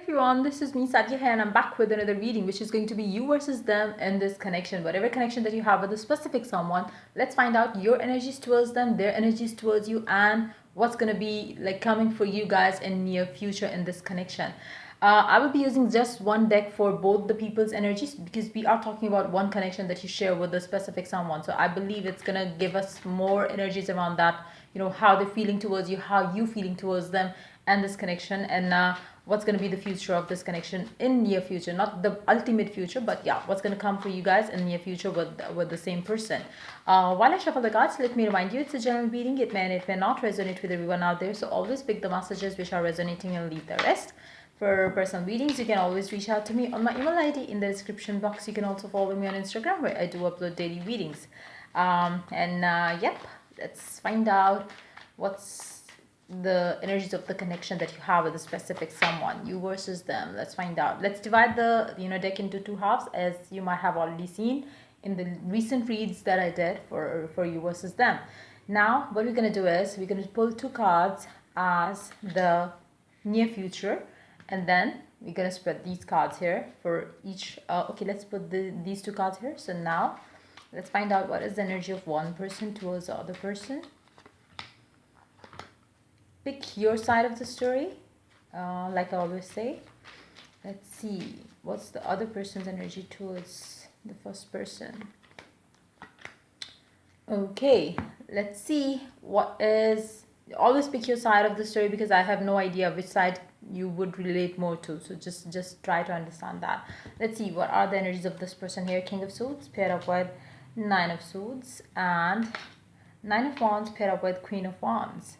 everyone, this is me Satya here and I'm back with another reading which is going to be you versus them in this connection. Whatever connection that you have with a specific someone, let's find out your energies towards them, their energies towards you, and what's going to be like coming for you guys in near future in this connection. I will be using just one deck for both the people's energies because we are talking about one connection that you share with a specific someone. So I believe it's gonna give us more energies around that. You know how they're feeling towards you, how you feeling towards them, and this connection, and what's gonna be the future of this connection in near future. Not the ultimate future, but yeah, what's gonna come for you guys in near future with the same person. While I shuffle the cards, let me remind you it's a general reading. It may and it may not resonate with everyone out there. So always pick the messages which are resonating and leave the rest. For personal readings, you can always reach out to me on my email ID in the description box. You can also follow me on Instagram where I do upload daily readings. Yep, let's find out what's the energies of the connection that you have with a specific someone, you versus them. Let's find out. Let's divide the deck into two halves, as you might have already seen in the recent reads that I did for you versus them. Now, what we're gonna do is we're gonna pull two cards as the near future, and then we're gonna spread these cards here for each. Okay, let's put these two cards here. So now let's find out what is the energy of one person towards the other person. Pick your side of the story, like I always say. Let's see what's the other person's energy towards the first person. Okay, let's see what is. Always pick your side of the story because I have no idea which side you would relate more to, so just try to understand that. Let's see what are the energies of this person here. King of Swords paired up with Nine of Swords, and Nine of Wands paired up with Queen of Wands.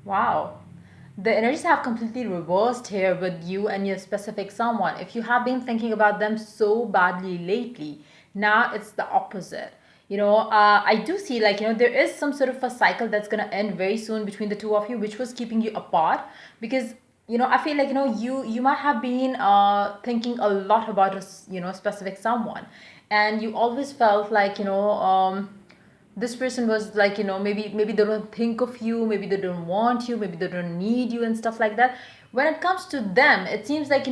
Wow, the energies have completely reversed here with you and your specific someone. If you have been thinking about them so badly lately, now it's the opposite. I do see, like, there is some sort of a cycle that's going to end very soon between the two of you, which was keeping you apart. Because I feel like you might have been thinking a lot about a specific someone, and you always felt like this person was like, maybe they don't think of you, maybe they don't want you, maybe they don't need you and stuff like that. When it comes to them, it seems like,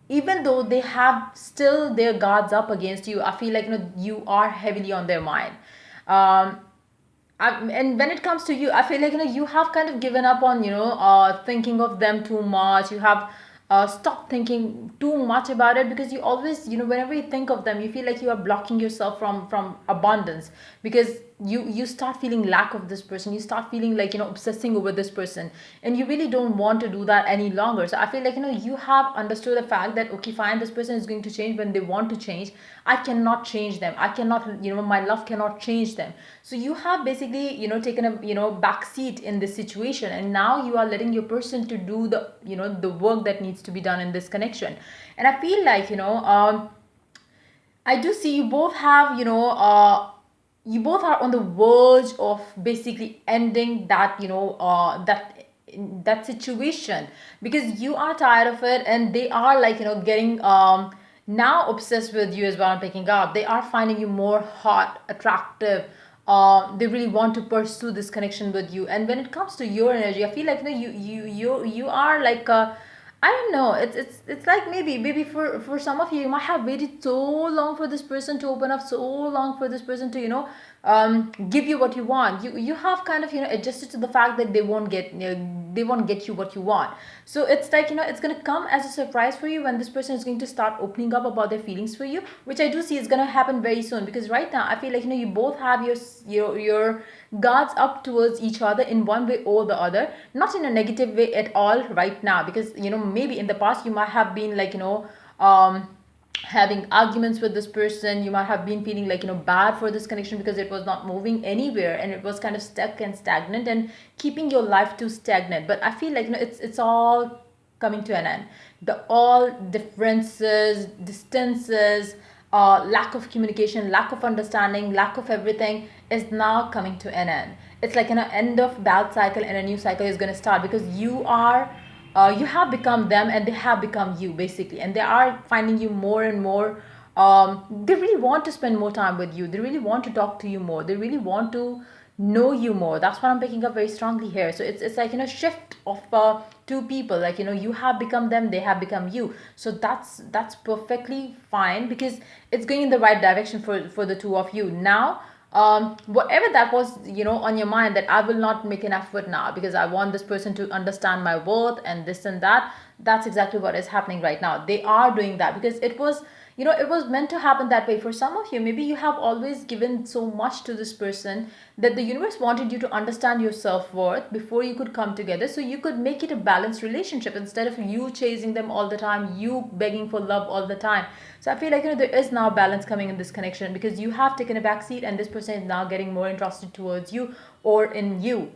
even though they have still their guards up against you, I feel like you are heavily on their mind. And when it comes to you, I feel like you have kind of given up on thinking of them too much. You have stopped thinking too much about it, because you always, whenever you think of them, you feel like you are blocking yourself from abundance, because you start feeling lack of this person. You start feeling like obsessing over this person, and you really don't want to do that any longer. So I feel like you have understood the fact that, okay, fine, this person is going to change when they want to change. I cannot change them. I cannot, my love cannot change them. So you have basically taken a back seat in this situation, and now you are letting your person to do the work that needs to be done in this connection. And I feel like I do see you both have you both are on the verge of basically ending that situation, because you are tired of it, and they are like getting now obsessed with you as well. I'm picking up, they are finding you more hot, attractive. They really want to pursue this connection with you. And when it comes to your energy, I feel like you are like I don't know. It's like maybe for some of you, you might have waited so long for this person to open up, so long for this person to give you what you want. You have kind of adjusted to the fact that they won't get you what you want. So it's like it's gonna come as a surprise for you when this person is going to start opening up about their feelings for you, which I do see is gonna happen very soon. Because right now I feel like you both have your guards up towards each other in one way or the other, not in a negative way at all right now. Because maybe in the past you might have been like having arguments with this person. You might have been feeling like bad for this connection because it was not moving anywhere, and it was kind of stuck and stagnant and keeping your life too stagnant. But I feel like it's all coming to an end. The all differences, distances, lack of communication, lack of understanding, lack of everything is now coming to an end. It's like an end of bad cycle, and a new cycle is going to start, because you have become them and they have become you basically, and they are finding you more and more. They really want to spend more time with you. They really want to talk to you more. They really want to know you more. That's what I'm picking up very strongly here. So it's like, shift of two people, like, you have become them, they have become you. So that's perfectly fine, because it's going in the right direction for the two of you now. Whatever that was, on your mind, that I will not make an effort now because I want this person to understand my worth and this and that, that's exactly what is happening right now. They are doing that because it was meant to happen that way. For some of you, maybe you have always given so much to this person that the universe wanted you to understand your self-worth before you could come together, so you could make it a balanced relationship instead of you chasing them all the time, you begging for love all the time. So I feel like, there is now balance coming in this connection, because you have taken a back seat and this person is now getting more interested towards you or in you.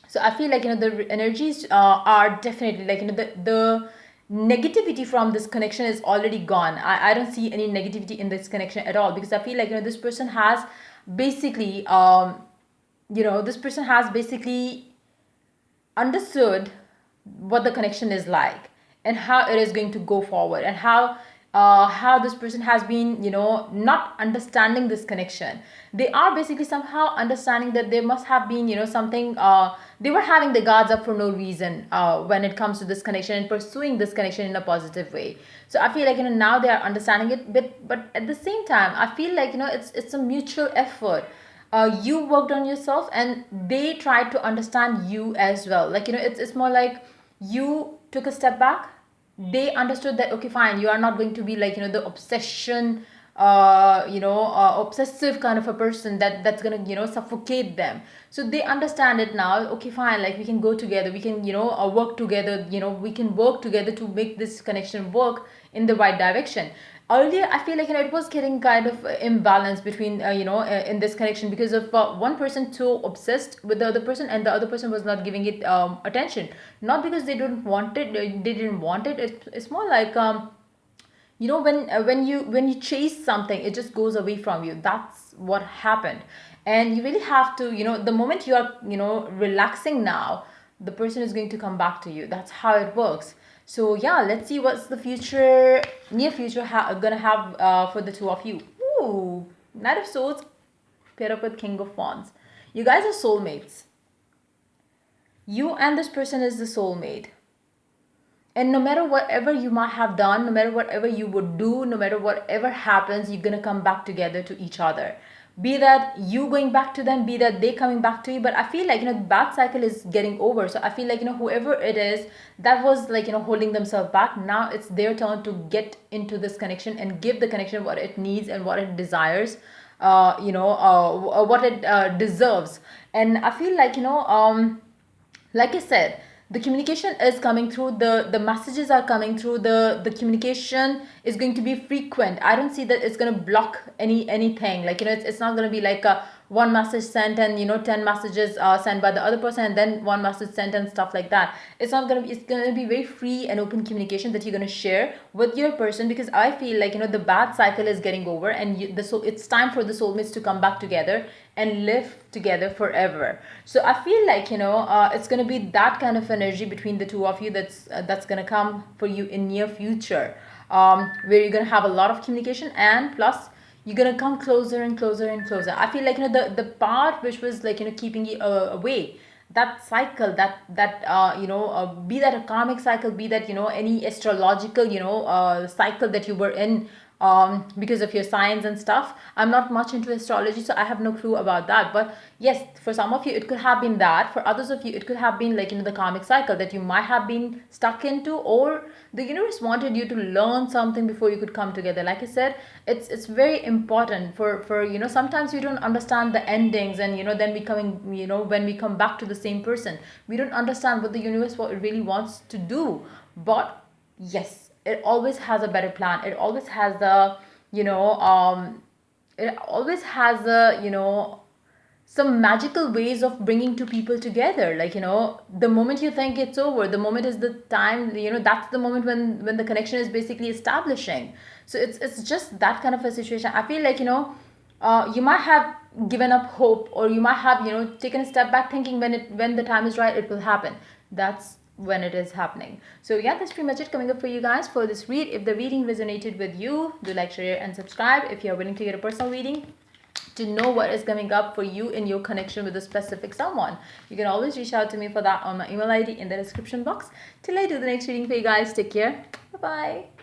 So I feel like, the energies are definitely like, the negativity from this connection is already gone. I don't see any negativity in this connection at all, because I feel like, this person has basically this person has basically understood what the connection is like and how it is going to go forward, and how this person has been, not understanding this connection. They are basically somehow understanding that there must have been, something, they were having the guards up for no reason when it comes to this connection and pursuing this connection in a positive way. So I feel like, now they are understanding it, but at the same time, I feel like, it's a mutual effort. You worked on yourself and they tried to understand you as well. Like, it's more like you took a step back. They understood that, okay, fine, you are not going to be like, the obsession, obsessive kind of a person that's gonna, suffocate them. So they understand it now. Okay, fine, like, we can go together, we can, work together, we can work together to make this connection work in the right direction. Earlier, I feel like, it was getting kind of imbalance between, in this connection, because of one person too obsessed with the other person, and the other person was not giving it attention. Not because they didn't want it, they didn't want it. It's more like, when you chase something, it just goes away from you. That's what happened. And you really have to, the moment you are, relaxing now, the person is going to come back to you. That's how it works. So yeah, let's see what's the future, near future, gonna have for the two of you. Ooh, Knight of Swords paired up with King of Wands. You guys are soulmates. You and this person is the soulmate. And no matter whatever you might have done, no matter whatever you would do, no matter whatever happens, you're gonna come back together to each other. Be that you going back to them, be that they coming back to you. But I feel like, the bad cycle is getting over. So I feel like, whoever it is that was like, holding themselves back, now it's their turn to get into this connection and give the connection what it needs and what it desires, what it deserves. And I feel like, like I said, the communication is coming through, the messages are coming through, the communication is going to be frequent. I don't see that it's going to block anything. Like, it's not going to be like a one message sent and, 10 messages sent by the other person and then one message sent and stuff like that. It's not going to be, it's going to be very free and open communication that you're going to share with your person, because I feel like, the bad cycle is getting over, and it's time for the soulmates to come back together and live together forever. So I feel like, it's going to be that kind of energy between the two of you that's going to come for you in near future, where you're going to have a lot of communication, and plus you're going to come closer and closer and closer. I feel like, the part which was like, keeping you away, that cycle, be that a karmic cycle, be that, any astrological, cycle that you were in, because of your signs and stuff. I'm not much into astrology, so I have no clue about that. But yes, for some of you it could have been that. For others of you it could have been like, the karmic cycle that you might have been stuck into, or the universe wanted you to learn something before you could come together. Like I said, it's very important for sometimes we don't understand the endings, and, then when we come back to the same person, we don't understand what the universe really wants to do. But yes, it always has a better plan. It always has the, it always has the, some magical ways of bringing two people together. Like, the moment you think it's over, the moment is the time, that's the moment when the connection is basically establishing. So it's just that kind of a situation. I feel like, you might have given up hope, or you might have, taken a step back thinking when the time is right, it will happen. That's when it is happening. So yeah, that's pretty much it coming up for you guys for this read. If the reading resonated with you, do like, share, and subscribe. If you're willing to get a personal reading, to know what is coming up for you in your connection with a specific someone. You can always reach out to me for that on my email ID in the description box. Till I do the next reading for you guys, take care. Bye bye.